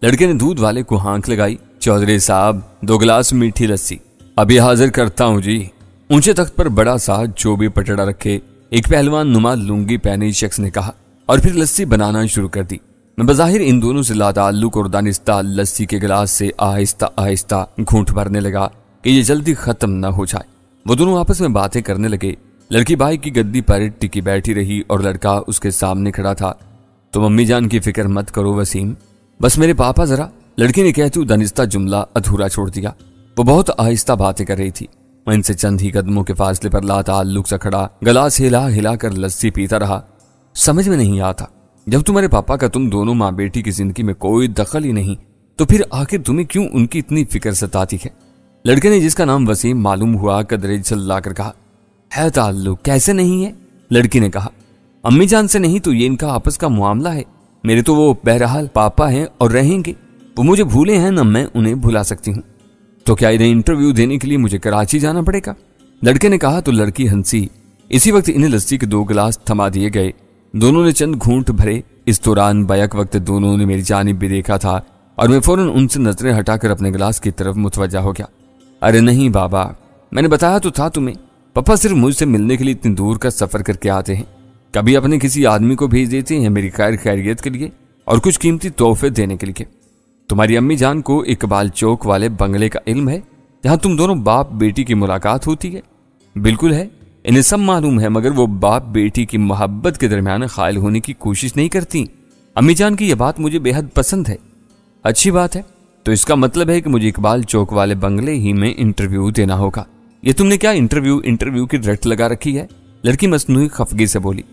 लड़के ने दूध वाले को हाँक लगाई। चौधरी साहब 2 गिलास मीठी लस्सी। अभी हाजिर करता हूँ जी। ऊंचे तख्त पर बड़ा सा चोबी पटड़ा रखे एक पहलवान नुमा लुंगी पहने शख्स ने कहा और फिर लस्सी बनाना शुरू कर दी। मैं बज़ाहिर इन दोनों से लाताल्लुक और दानिस्ता लस्सी के गिलास से आहिस्ता आहिस्ता घूंट भरने लगा कि ये जल्दी खत्म न हो जाए। वो दोनों आपस में बातें करने लगे। लड़की बाइक की गद्दी पर टिकी बैठी रही और लड़का उसके सामने खड़ा था। तुम अम्मी जान की फिक्र मत करो वसीम, बस मेरे पापा जरा, लड़की ने कहती दानिस्ता जुमला अधूरा छोड़ दिया। वो बहुत आहिस्ता बातें कर रही थी। मैं इनसे चंद ही कदमों के फासले पर लाताल्लुक सा खड़ा गिलास हिला हिला कर लस्सी पीता रहा। समझ में नहीं आता, जब तुम्हारे पापा का तुम दोनों माँ बेटी की जिंदगी में कोई दखल ही नहीं, तो फिर आखिर तुम्हें क्यों उनकी इतनी फिक्र सताती है? लड़के ने, जिसका नाम वसीम मालूम हुआ, कदरे झल्लाकर कहा। है ताल्लुक, कैसे नहीं है? लड़की ने कहा। अम्मी जान से नहीं तो ये इनका आपस का मामला है। मेरे तो वो बहरहाल पापा हैं और रहेंगे। वो मुझे भूले हैं न मैं उन्हें भुला सकती हूँ। तो क्या इन्हें इंटरव्यू देने के लिए मुझे कराची जाना पड़ेगा? लड़के ने कहा तो लड़की हंसी। इसी वक्त इन्हें लस्सी के 2 गिलास थमा दिए गए। दोनों ने चंद घूंट भरे। इस दौरान बैक वक्त दोनों ने मेरी जानिब भी देखा था और मैं फौरन उनसे नजरें हटाकर अपने गिलास की तरफ मुतवज्जा हो गया। अरे नहीं बाबा, मैंने बताया तो था तुम्हें, पापा सिर्फ मुझसे मिलने के लिए इतनी दूर का सफर करके आते हैं। कभी अपने किसी आदमी को भेज देते हैं मेरी खैर खैरियत के लिए और कुछ कीमती तोहफे देने के लिए। तुम्हारी अम्मी जान को इकबाल चौक वाले बंगले का इल्म है जहां तुम दोनों बाप बेटी की मुलाकात होती है? बिल्कुल है, इन्हें सब मालूम है, मगर वो बाप बेटी की मोहब्बत के दरमियान खायल होने की कोशिश नहीं करती। अम्मी जान की यह बात मुझे बेहद पसंद है। अच्छी बात है, तो इसका मतलब है कि मुझे इकबाल चौक वाले बंगले ही में इंटरव्यू देना होगा। ये तुमने क्या इंटरव्यू की रट लगा रखी है? लड़की मसनूई खफगी से बोली।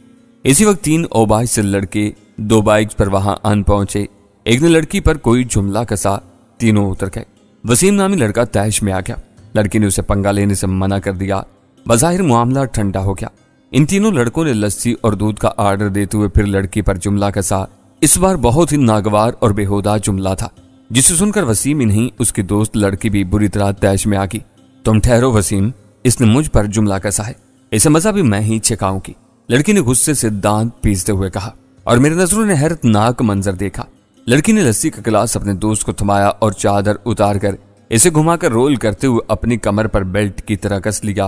इसी वक्त 3 औबाज से लड़के 2 बाइक पर वहां आन पहुंचे। एक ने लड़की पर कोई जुमला कसा, तीनों उतर गए। वसीम नामी लड़का तैश में आ गया। लड़की ने उसे पंगा लेने से मना कर दिया। बज़ाहिर मामला ठंडा हो गया। इन तीनों लड़कों ने लस्सी और दूध का आर्डर देते हुए फिर लड़की पर जुमला कसा। इस बार बहुत ही नागवार और बेहुदा जुमला था, जिसे सुनकर वसीम ही नहीं उसकी दोस्त लड़की भी बुरी तरह तैश में आ गई। तुम ठहरो वसीम, इसने मुझ पर जुमला कसा है, इसे मजा भी मैं ही छिकाऊंगी। लड़की ने गुस्से से दांत पीसते हुए कहा और मेरी नजरों ने हैरतनाक मंजर देखा। लड़की ने लस्सी का गिलास अपने दोस्त को थमाया और चादर उतार कर इसे घुमाकर रोल करते हुए अपनी कमर पर बेल्ट की तरह कस लिया।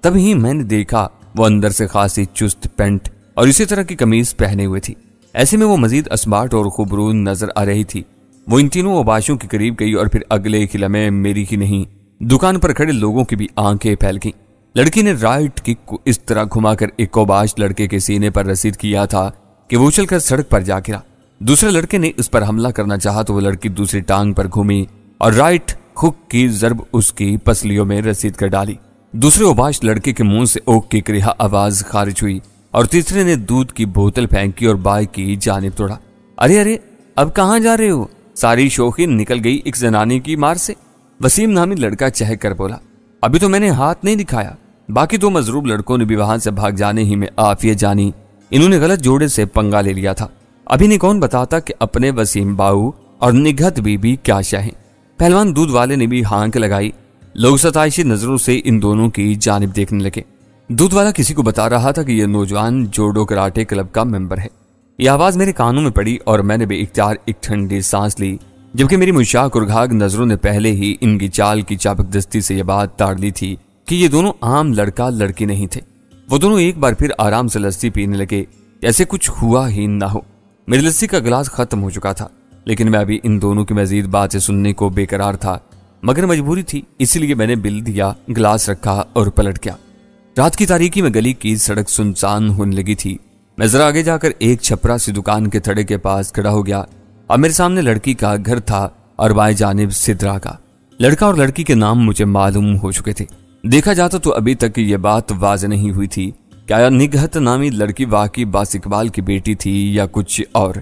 तभी मैंने देखा वो अंदर से खासी चुस्त पैंट और इसी तरह की कमीज पहने हुए थी। ऐसे में वो मजीद अस्मार्ट और खूबसूरत नजर आ रही थी। वो इन तीनों अबाशों के करीब गई और फिर अगले ही लम्हे मेरी ही नहीं, दुकान पर खड़े लोगों की भी आंखें फैल गईं। लड़की ने राइट किक को इस तरह घुमाकर एक औबाश लड़के के सीने पर रसीद किया था कि वो उछलकर सड़क पर जा गिरा। दूसरे लड़के ने उस पर हमला करना चाहा तो वो लड़की दूसरी टांग पर घूमी और राइट हुक की जरब उसकी पसलियों में रसीद कर डाली। दूसरे औबाश लड़के के मुंह से ओक की क्रिया आवाज खारिज हुई और तीसरे ने दूध की बोतल फेंकी और बाइक की जानिब तोड़ा। अरे अरे, अब कहाँ जा रहे हो? सारी शौकीन निकल गई एक जनानी की मार से। वसीम नामी लड़का चहक कर बोला। अभी तो मैंने हाथ नहीं दिखाया। बाकी 2 मजरूब लड़कों ने भी वहां से भाग जाने ही में आफियत जानी। इन्होंने गलत जोड़े से पंगा ले लिया था। अभी नहीं कौन बताता कि अपने वसीम बाऊ और निगहत बीबी क्या चाहें। पहलवान दूध वाले ने भी हाँक लगाई। लोग सताइशी नजरों से इन दोनों की जानिब देखने लगे। दूध वाला किसी को बता रहा था कि यह नौजवान जोडो कराटे क्लब का मेंबर है। यह आवाज मेरे कानों में पड़ी और मैंने बेइख्तियार एक ठंडी सांस ली, जबकि मेरी मुशाक और घाघ नजरों ने पहले ही इनकी चाल की चापकदस्ती से यह बात ताड़ ली थी कि ये दोनों आम लड़का लड़की नहीं थे। वो दोनों एक बार फिर आराम से लस्सी पीने लगे जैसे कुछ हुआ ही ना हो। मेरी लस्सी का गिलास खत्म हो चुका था, लेकिन मैं अभी इन दोनों की मजीद बातें सुनने को बेकरार था, मगर मजबूरी थी, इसलिए मैंने बिल दिया, गिलास रखा और पलट गया। रात की तारीकी में गली की सड़क सुनसान होने लगी थी। मैं जरा आगे जाकर एक छपरा सी दुकान के थड़े के पास खड़ा हो गया। अब मेरे सामने लड़की का घर था और बाएं जानिब सिद्रा का। लड़का और लड़की के नाम मुझे मालूम हो चुके थे। देखा जाता तो अभी तक ये बात वाज़ेह नहीं हुई थी क्या निगहत नामी लड़की वाकई बास इकबाल की बेटी थी या कुछ और।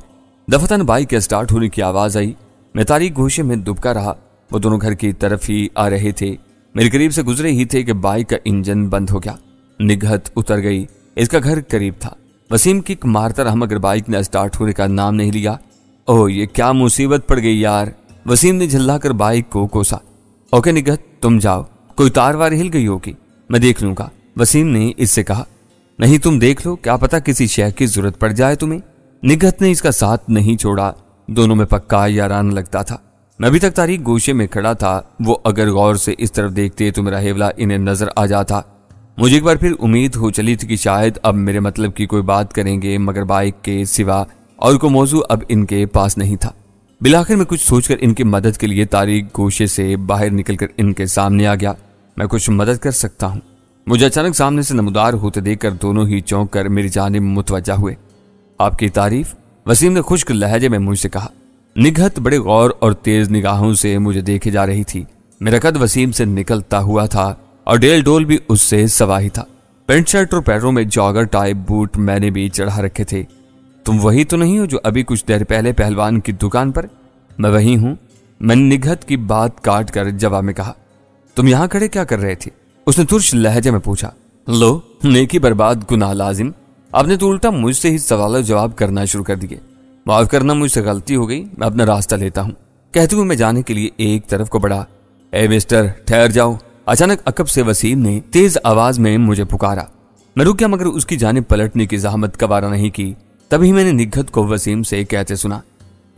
दफतन बाइक के स्टार्ट होने की आवाज आई। मैं तारीख गोशे में दुबका रहा। वो दोनों घर की तरफ ही आ रहे थे। मेरे करीब से गुजरे ही थे कि बाइक का इंजन बंद हो गया। निगहत उतर गई। इसका घर करीब था। वसीम किक मारता रहा मगर बाइक ने स्टार्ट होने का नाम नहीं लिया। ओह, ये क्या मुसीबत पड़ गई यार। वसीम ने झल्लाकर बाइक को कोसा। ओके निगहत, तुम जाओ, कोई तार वार हिल गई होगी, मैं देख लूंगा, वसीम ने इससे कहा। नहीं, तुम देख लो, क्या पता किसी शय की जरूरत पड़ जाए तुम्हें। निगहत ने इसका साथ नहीं छोड़ा दोनों में पक्का याराना लगता था। मैं अभी तक तारीख गोशे में खड़ा था, वो अगर गौर से इस तरफ देखते तो मेरा हेवला इन्हें नजर आ जाता। मुझे एक बार फिर उम्मीद हो चली थी कि शायद अब मेरे मतलब की कोई बात करेंगे, मगर बाइक के सिवा और कोई मौजू अब इनके पास नहीं था। बिलाखिर में कुछ सोचकर इनकी मदद के लिए तारीख गोशे से बाहर निकलकर इनके सामने आ गया। मैं कुछ मदद कर सकता हूँ? मुझे अचानक सामने से नमदार होते देखकर दोनों ही चौंक कर मेरी जानिब मुतवज्जा हुए। आपकी तारीफ? वसीम ने खुश्क लहजे में मुझसे कहा। निगहत बड़े गौर और तेज निगाहों से मुझे देखे जा रही थी। मेरा कद वसीम से निकलता हुआ था और डेल डोल भी उससे सवा ही था। पेंट शर्ट और पैरों में जॉगर टाइप बूट मैंने भी चढ़ा रखे थे। तुम वही तो नहीं हो जो अभी कुछ देर पहले पहलवान की दुकान पर? मैं वही हूं, मैंने निगहत की बात काट कर जवाब में कहा। तुम यहां खड़े क्या कर रहे थे? उसने तुर्श लहजे में पूछा। लो, नेकी बर्बाद गुनाह लाजिम, आपने तो उल्टा मुझसे ही सवाल जवाब करना शुरू कर दिए। माफ करना, मुझसे गलती हो गई, मैं अपना रास्ता लेता हूँ, कहते हुए मैं जाने के लिए एक तरफ को बढ़ा। ए मिस्टर, ठहर जाओ। अचानक अकब से वसीम ने तेज आवाज में मुझे पुकारा। मैं रुक गया, मगर उसकी जानिब पलटने की जहमत कबारा नहीं की। तभी मैंने निगहत को वसीम से कहते सुना,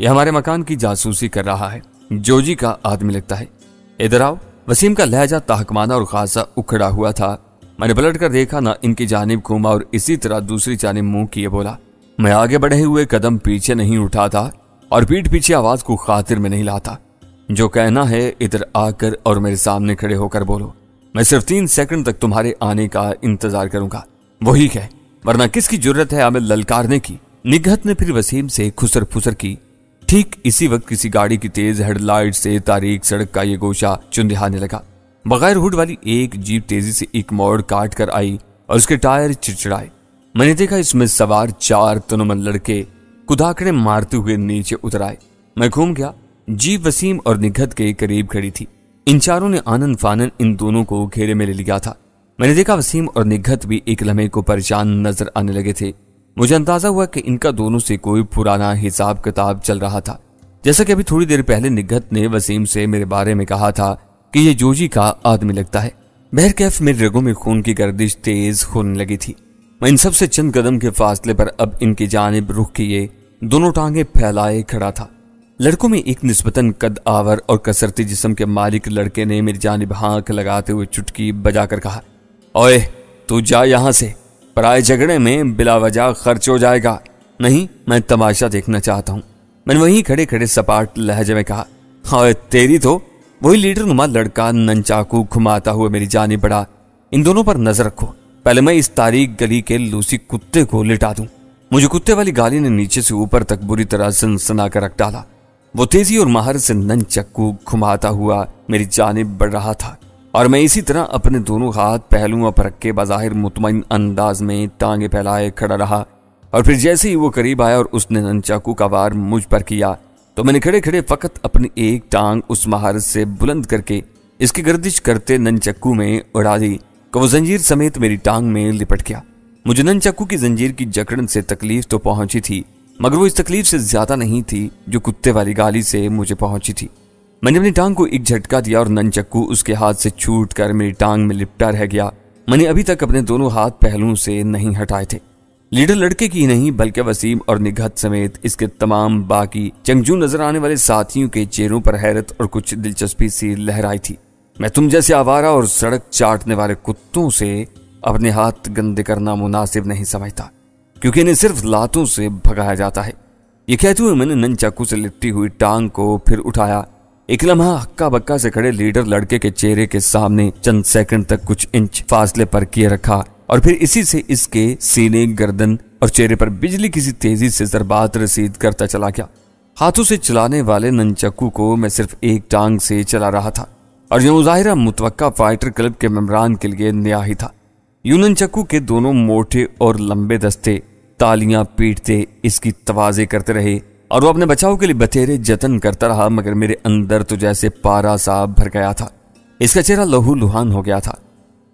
यह हमारे मकान की जासूसी कर रहा है, जोजी का आदमी लगता है, इधर आओ। वसीम का लहजा ताहकमाना और खासा उखड़ा हुआ था। मैंने पलट कर देखा ना, इनकी जानिब घूमा और इसी तरह दूसरी जानिब मुंह किए बोला। मैं आगे बढ़े हुए कदम पीछे नहीं उठाता और पीठ पीछे आवाज को खातिर में नहीं लाता। जो कहना है इधर आकर और मेरे सामने खड़े होकर बोलो। मैं सिर्फ 3 सेकंड तक तुम्हारे आने का इंतजार करूंगा, वही कह, वरना किसकी जरूरत है हमें ललकारने की? निगहत ने फिर वसीम से खुसर फुसर की। ठीक इसी वक्त किसी गाड़ी की तेज हेडलाइट से तारीख सड़क का ये गोशा चुंदिहाने लगा। बगैर हुड वाली एक जीप तेजी से एक मोड़ काट कर आई और उसके टायर चिड़चिड़ाए। मैंने देखा इसमें सवार 4 तनुमन लड़के कुदाकड़े मारते हुए नीचे उतर आए। मैं घूम गया, जीप वसीम और निगहत के करीब खड़ी थी। इन चारों ने आनन फानन इन दोनों को घेरे में ले लिया था। मैंने देखा वसीम और निगहत भी एक लम्हे को परेशान नजर आने लगे थे। मुझे अंदाजा हुआ कि इनका दोनों से कोई पुराना हिसाब किताब चल रहा था। जैसा कि अभी थोड़ी देर पहले निगहत ने वसीम से मेरे बारे में कहा था कि ये जोजी का आदमी लगता है। बहरकैफ मेरे रगों में खून की गर्दिश तेज होने लगी थी। मैं इन सबसे चंद कदम के फासले पर अब इनकी जानिब रुख किए दोनों टांगे फैलाए खड़ा था। लड़कों में एक निस्बतन कद आवर और कसरती जिस्म के मालिक लड़के ने मेरी जानिब हाँक लगाते हुए चुटकी बजाकर कहा, ओए तू जा यहां से, पराए झगड़े में बिला वजह खर्च हो जाएगा। नहीं, मैं तमाशा देखना चाहता हूँ, मैंने वहीं खड़े खड़े सपाट लहजे में कहा। हाँ तेरी तो। वही लीडर नुमा लड़का ननचाकू घुमाता हुआ मेरी जानिब बढ़ा। इन दोनों पर नजर रखो, पहले मैं इस तारीख गली के लूसी कुत्ते को लिटा दूं। मुझे कुत्ते वाली गाली ने नीचे से ऊपर तक बुरी तरह सनसना कर रख डाला। वो तेजी और महारत से ननचक्कू घुमाता हुआ मेरी जानिब बढ़ रहा था और मैं इसी तरह अपने दोनों हाथ पहलुओं पर रख के बज़ाहिर मुतमईन अंदाज में टांगे फैलाए खड़ा रहा। और फिर जैसे ही वो करीब आया और उसने ननचाकू का वार मुझ पर किया तो मैंने खड़े खड़े फकत अपनी एक टांग उस महारत से बुलंद करके इसकी गर्दिश करते ननचक्कू में उड़ा दी कि वो जंजीर समेत मेरी टांग में लिपट गया। मुझे ननचक्कू की जंजीर की जकड़न से तकलीफ तो पहुंची थी, मगर वो इस तकलीफ से ज्यादा नहीं थी जो कुत्ते वाली गाली से मुझे पहुंची थी। मैंने अपनी टांग को एक झटका दिया और ननचक्कू उसके हाथ से छूट कर मेरी टांग में लिपटा रह गया। मैंने अभी तक अपने दोनों हाथ पहलुओं से नहीं हटाए थे। लीडर लड़के की नहीं बल्कि वसीम और निगहत समेत इसके तमाम बाकी जंगजू नजर आने वाले साथियों के चेहरों पर हैरत और कुछ दिलचस्पी सी लहराई थी। मैं तुम जैसे आवारा और सड़क चाटने वाले कुत्तों से अपने हाथ गंदे करना मुनासिब नहीं समझता, क्योंकि इन्हें सिर्फ लातों से भगाया जाता है। ये कहते हुए मैंने ननचाकू से लिपटी हुई टांग को फिर उठाया। एक लम्हा हक्का बक्का से खड़े लीडर लड़के के चेहरे के सामने चंद सेकंड तक कुछ इंच फासले पर किए रखा और फिर इसी से इसके सीने, गर्दन और चेहरे पर बिजली किसी तेजी से ज़रबात रसीद करता चला गया। हाथों से चलाने वाले ननचक्कू को मैं सिर्फ एक टांग से चला रहा था और यह मुजाहिरा मुतवक्का फाइटर क्लब के मेम्बरान के लिए नया ही था। यूं ननचक्कू के दोनों मोटे और लंबे दस्ते तालियां पीटते इसकी तवाज़े करते रहे और वो अपने बचाव के लिए बतेरे जतन करता रहा, मगर मेरे अंदर तो जैसे पारा सा भर गया था। इसका चेहरा लहू लुहान हो गया था।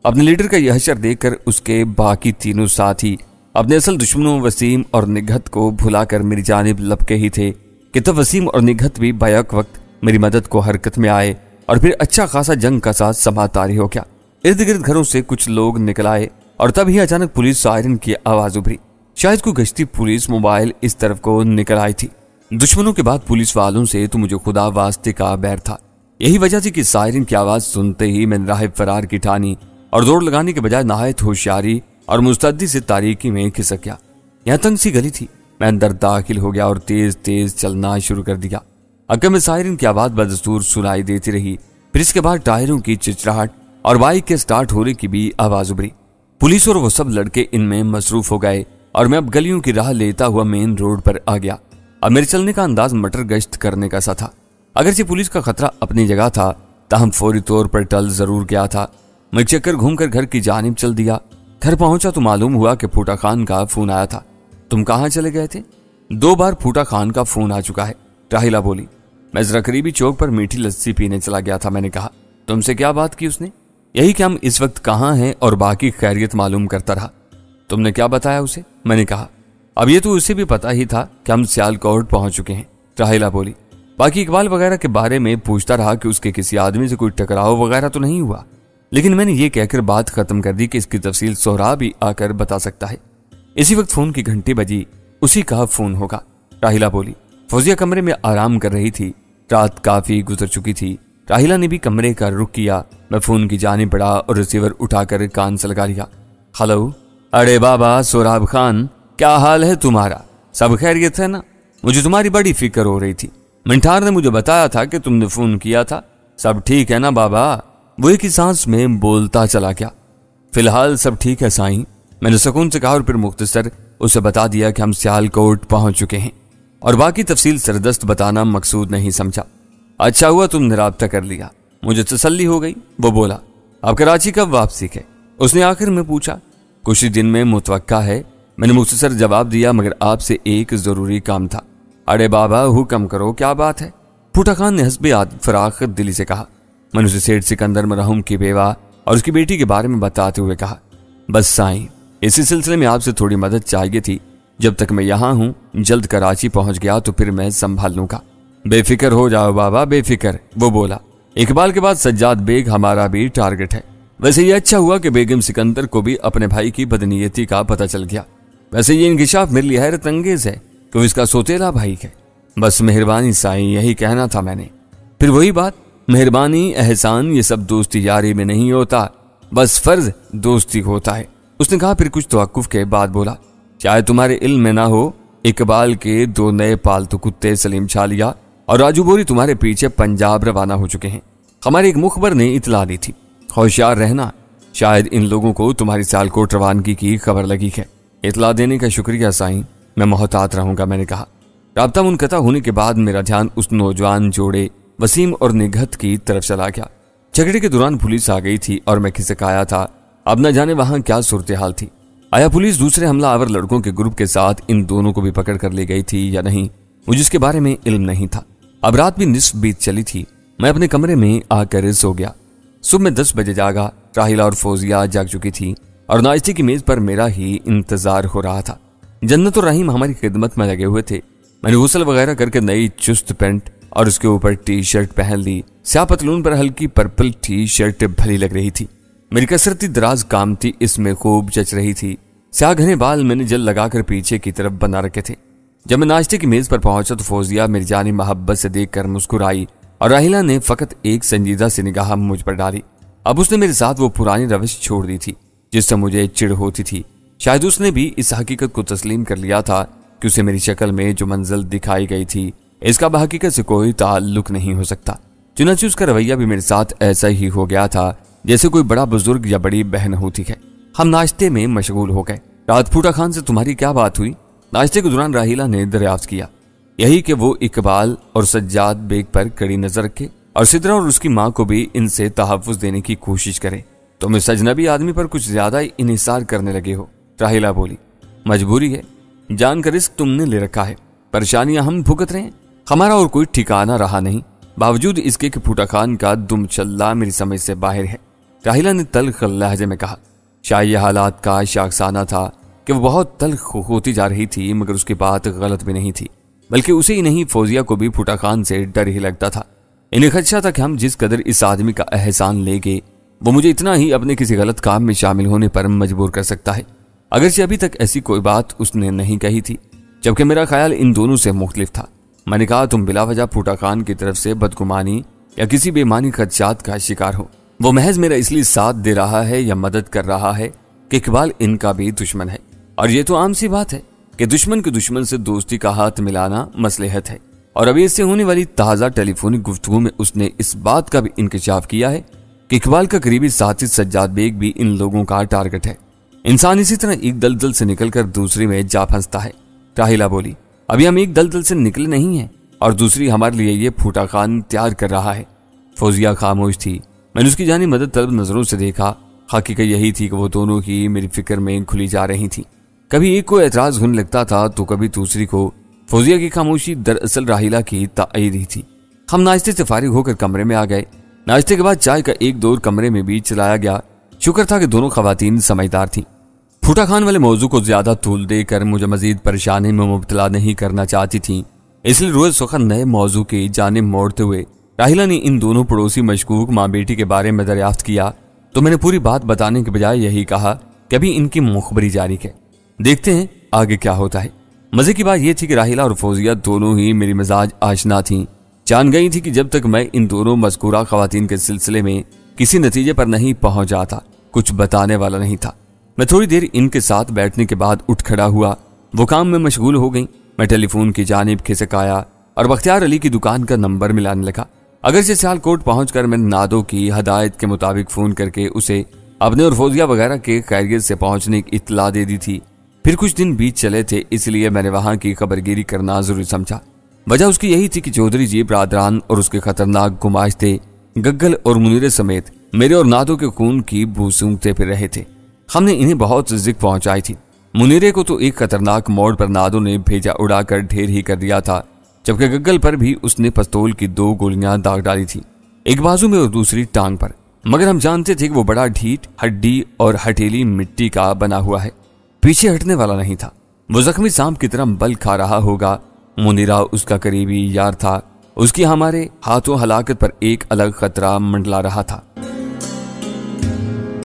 अपने लीडर का यह हशर देखकर उसके बाकी तीनों साथी अपने असल दुश्मनों वसीम और निगहत को भुलाकर मेरी जानिब लपके ही थे कि तब वसीम और निगहत भी बैक वक्त मेरी मदद को हरकत में आए और फिर अच्छा खासा जंग का साथ समा तारी हो गया। इर्द गिर्द घरों से कुछ लोग निकल आए और तब ही अचानक पुलिस सायरन की आवाज उभरी। शायद कोई गश्ती पुलिस मोबाइल इस तरफ को निकल आई थी। दुश्मनों के बाद पुलिस वालों से तो मुझे खुदा वास्ते का बैर था। यही वजह थी कि सायरन की आवाज सुनते ही मैंने राह फरार की ठानी और दौड़ लगाने के बजाय नहायत होशियारी और मुस्तद्दी से तारीकी में खिसक गया। यहाँ तंग सी गली थी। मैं अंदर दाखिल हो गया और तेज तेज चलना शुरू कर दिया। अगर में सायरन की आवाज बदस्तूर सुनाई देती रही, फिर इसके बाद टायरों की चिचराहट और बाइक के स्टार्ट होने की भी आवाज उभरी। पुलिस और वो सब लड़के इनमें मसरूफ हो गए और मैं अब गलियों की राह लेता हुआ मेन रोड पर आ गया। अब मेरे चलने का अंदाज मटर गश्त करने का सा था। अगरचे पुलिस का खतरा अपनी जगह था, ताहम फौरी तौर पर टल जरूर गया था। मैं चक्कर घूमकर घर की जानिब चल दिया। घर पहुंचा तो मालूम हुआ कि फूटा खान का फोन आया था। तुम कहाँ चले गए थे? 2 बार फूटा खान का फोन आ चुका है, राहिला बोली। मैं जरा करीबी चौक पर मीठी लस्सी पीने चला गया था। मैंने कहा, तुमसे क्या बात की उसने? यही कि हम इस वक्त कहाँ हैं और बाकी खैरियत मालूम करता रहा। तुमने क्या बताया उसे? मैंने कहा, अब ये तो उसे भी पता ही था कि हम सियालकोट पहुंच चुके हैं, राहिला बोली। बाकी इकबाल वगैरह के बारे में पूछता रहा कि उसके किसी आदमी से कोई टकराव वगैरह तो नहीं हुआ, लेकिन मैंने ये कहकर बात खत्म कर दी कि इसकी तफसील सोहरा भी आकर बता सकता है। इसी वक्त फोन की घंटी बजी। उसी का फोन होगा, राहिला बोली। फौजिया कमरे में आराम कर रही थी। रात काफी गुजर चुकी थी। राहिला ने भी कमरे का रुख किया। मैं फोन की जानिब बढ़ा और रिसीवर उठाकर कान से लगा लिया। हेलो। अरे बाबा सोहराब खान, क्या हाल है तुम्हारा? सब खैरियत है ना? मुझे तुम्हारी बड़ी फिक्र हो रही थी। मिंठार ने मुझे बताया था कि तुमने फोन किया था। सब ठीक है ना बाबा? वो एक ही सांस में बोलता चला गया। फिलहाल सब ठीक है साईं, मैंने सुकून से कहा और फिर मुख्तसर उसे बता दिया कि हम सियालकोट पहुंच चुके हैं और बाकी तफसील सरदस्त बताना मकसूद नहीं समझा। अच्छा हुआ तुमने राब्ता कर लिया, मुझे तसल्ली हो गई। वो बोला, आप कराची कब वापसी के? उसने आखिर में पूछा। कुछ ही दिन में मुतवक्का है, मैंने मुख्तसर जवाब दिया, मगर आपसे एक जरूरी काम था। अरे बाबा हुक्म करो, क्या बात है? फूटा खान ने हस्बे फराख दिली से कहा। मैंने उसे सेठ सिकंदर मरहूम की बेवा और उसकी बेटी के बारे में बताते हुए कहा, बस साईं, इसी सिलसिले में आपसे थोड़ी मदद चाहिए थी। जब तक मैं यहाँ हूँ, जल्द कराची पहुंच गया तो फिर मैं संभाल लूंगा। बेफिक्र हो जाओ बाबा, बेफिक्र, वो बोला। इकबाल के बाद सज्जाद बेग हमारा भी टारगेट है। वैसे ये अच्छा हुआ कि बेगम सिकंदर को भी अपने भाई की बदनीयती का पता चल गया। वैसे ये इंकिशाफ मेरे लिए हैरत अंगेज है कि वो इसका सोतेला भाई है। बस मेहरबानी साईं, यही कहना था मैंने। फिर वही बात, मेहरबानी एहसान ये सब दोस्ती यारी में नहीं होता, बस फर्ज दोस्ती होता है। उसने कहा। फिर कुछ तवक्कुफ के बाद बोला, चाहे तुम्हारे इल्म में ना हो, इकबाल के 2 नए पालतू कुत्ते सलीम छालिया और राजू बोरी तुम्हारे पीछे पंजाब रवाना हो चुके हैं। हमारे एक मुखबर ने इतला दी थी। होशियार रहना, शायद इन लोगों को तुम्हारी सियालकोट रवानगी की खबर लगी है। इतला देने का शुक्रिया साईं, मैं मोहतात रहूंगा, मैंने कहा। राब्ता मुनक़ता होने के बाद मेरा ध्यान उस नौजवान जोड़े वसीम और निगहत की तरफ चला गया। झगड़े के दौरान पुलिस आ गई थी और मैं खिसक आया था। अब न जाने वहां क्या सूरत हाल थी। आया पुलिस दूसरे हमलावर लड़कों के ग्रुप के साथ इन दोनों को भी पकड़ कर ले गई थी या नहीं, मुझे इसके बारे में इल्म नहीं था। अब रात भी निस्फ बीत चली थी। मैं अपने कमरे में आकर सो गया। सुबह में 10 बजे जागा। राहिला और फौजिया जाग चुकी थी और नाश्ते की मेज पर मेरा ही इंतजार हो रहा था। जन्नत और रहीम हमारी खिदमत में लगे हुए थे। मैंने गुस्ल वगैरह करके नई चुस्त पैंट और उसके ऊपर टी शर्ट पहन ली। स्याह पतलून पर हल्की पर्पल टी शर्ट भली लग रही थी। मेरी कसरती दराज कामती इसमें खूब जच रही थी। स्याह घने बाल मैंने जल लगाकर पीछे की तरफ बना रखे थे। जब मैं नाश्ते की मेज पर पहुंचा तो फौजिया मेरी जानी मोहब्बत से देखकर मुस्कुराई और राहिला ने फकत एक संजीदा सी निगाह मुझ पर डाली। अब उसने मेरे साथ वो पुरानी रविश छोड़ दी थी जिससे मुझे चिढ़ होती थी। शायद उसने भी इस हकीकत को तस्लीम कर लिया था कि उसे मेरी शक्ल में जो मंजिल दिखाई गई थी इसका बहकीकत से कोई ताल्लुक नहीं हो सकता। चुनांचे उसका रवैया भी मेरे साथ ऐसा ही हो गया था जैसे कोई बड़ा बुजुर्ग या बड़ी बहन होती है। हम नाश्ते में मशगूल हो गए। रात फूटा खान से तुम्हारी क्या बात हुई? नाश्ते के दौरान राहिला ने दरियाफ्त किया। यही कि वो इकबाल और सज्जाद बेग पर कड़ी नजर रखे और सिद्रा और उसकी माँ को भी इनसे तहफ़्फ़ुज़ देने की कोशिश करे। तुम इस अजनबी आदमी पर कुछ ज्यादा ही इन्हिसार करने लगे हो, राहिला बोली। मजबूरी है, जान का रिस्क तुमने ले रखा है, परेशानियां हम भुगत रहे हैं, हमारा और कोई ठिकाना रहा नहीं। बावजूद इसके कि फूटा खान का दुम चल्ला मेरी समझ से बाहर है, राहिला ने तल्ख लहजे में कहा। शायद यह हालात का शाखसाना था कि वो बहुत तल्ख होती जा रही थी, मगर उसकी बात गलत भी नहीं थी, बल्कि उसे ही नहीं फौजिया को भी फूटा खान से डर ही लगता था। इन्हें खदशा था कि हम जिस कदर इस आदमी का एहसान लेंगे वो मुझे इतना ही अपने किसी गलत काम में शामिल होने पर मजबूर कर सकता है। अगरचे अभी तक ऐसी कोई बात उसने नहीं कही थी, जबकि मेरा ख्याल इन दोनों से मुख्तलिफ था। میں نے کہا تم بلا وجہ پھوٹا خان کی طرف سے بدگمانی یا کسی بےمانی خدشات کا شکار ہو. وہ محض میرا اس لیے ساتھ دے رہا ہے یا مدد کر رہا ہے کہ اقبال ان کا بھی دشمن ہے. اور یہ تو عام سی بات ہے کہ دشمن کے دشمن سے دوستی کا ہاتھ ملانا مصلحت ہے. اور ابھی اس سے ہونے والی تازہ ٹیلی فونک گفتگو میں اس نے اس بات کا بھی انکشاف کیا ہے کہ اقبال کا قریبی ساتھی سجاد بیگ بھی ان لوگوں کا ٹارگٹ ہے. انسان اسی طرح ایک دلدل سے نکل کر دوسری میں جا پھنستا ہے. راحیلہ بولی ابھی ہم ایک دلدل سے نکلے نہیں ہیں اور دوسری ہمارے لیے یہ پھوٹا خان تیار کر رہا ہے. فوزیہ خاموش تھی. میں نے اس کی جانب مدد طلب نظروں سے دیکھا. حقیقت یہی تھی کہ وہ دونوں ہی میری فکر میں کھلی جا رہی تھیں. کبھی ایک کو اعتراض ہونے لگتا تھا تو کبھی دوسری کو. فوزیہ کی خاموشی دراصل راحیلہ کی تائید ہی تھی. ہم ناشتے سے فارغ ہو کر کمرے میں آ گئے. ناشتے کے بعد چائے کا ایک دور کمرے میں بھی چلایا گیا. شکر تھا کہ دونوں خواتین سمجھدار تھیں. پھوٹا خان والے موضوع کو زیادہ طول دے کر مجھے مزید پریشانی میں مبتلا نہیں کرنا چاہتی تھیں. اس لیے روز سخن نئے موضوع کی جانب موڑتے ہوئے راحیلہ نے ان دونوں پڑوسی مشکوک ماں بیٹی کے بارے میں دریافت کیا تو میں نے پوری بات بتانے کے بجائے یہی کہا کہ ابھی ان کی مخبری جاری ہے, دیکھتے ہیں آگے کیا ہوتا ہے. مزے کی بات یہ تھی کہ راحیلہ اور فوزیہ دونوں ہی میری مزاج آشنا تھیں. جان گئی تھی کہ جب تک میں ان دونوں مذکورہ خواتین کے سلسلے میں کسی نتیجے پر نہیں پہنچ جاتا کچھ بتانے والا نہیں تھا. میں تھوڑی دیر ان کے ساتھ بیٹھنے کے بعد اٹھ کھڑا ہوا. وہ کام میں مشغول ہو گئی. میں ٹیلی فون کی جانب کھسک آیا اور بختیار علی کی دکان کا نمبر ملانے لگا. اگرچہ سیالکوٹ پہنچ کر میں نے نادو کی ہدایت کے مطابق فون کر کے اسے اپنے اور فوزیہ وغیرہ کے خیریت سے پہنچنے کی اطلاع دے دی تھی. پھر کچھ دن بیت چلے تھے اس لیے میں نے وہاں کی خبرگیری کرنا ضروری سمجھا. وجہ اس کی یہی تھی کہ چودھری جی برادران اور اس کے خطرناک گماشتے گگل اور منیرے سمیت میرے اور نادو کے خون کی بو سونگتے پھر رہے تھے. ہم نے انہیں بہت زک پہنچائی تھی. منیرے کو تو ایک خطرناک موڑ پر نادو نے بھیجا اڑا کر ڈھیر ہی کر دیا تھا, جبکہ گگل پر بھی اس نے پستول کی 2 گولیاں داغ ڈالی تھی, ایک بازو میں اور دوسری ٹانگ پر. مگر ہم جانتے تھے کہ وہ بڑا ڈھیٹ ہڈی اور ہٹیلی مٹی کا بنا ہوا ہے, پیچھے ہٹنے والا نہیں تھا. وہ زخمی سانپ کی طرح بل کھا رہا ہوگا. منیرہ اس کا قریبی یار تھا. اس کی ہمارے ہاتھوں ہلاکت پر ایک الگ خطرہ منڈلا رہا تھا.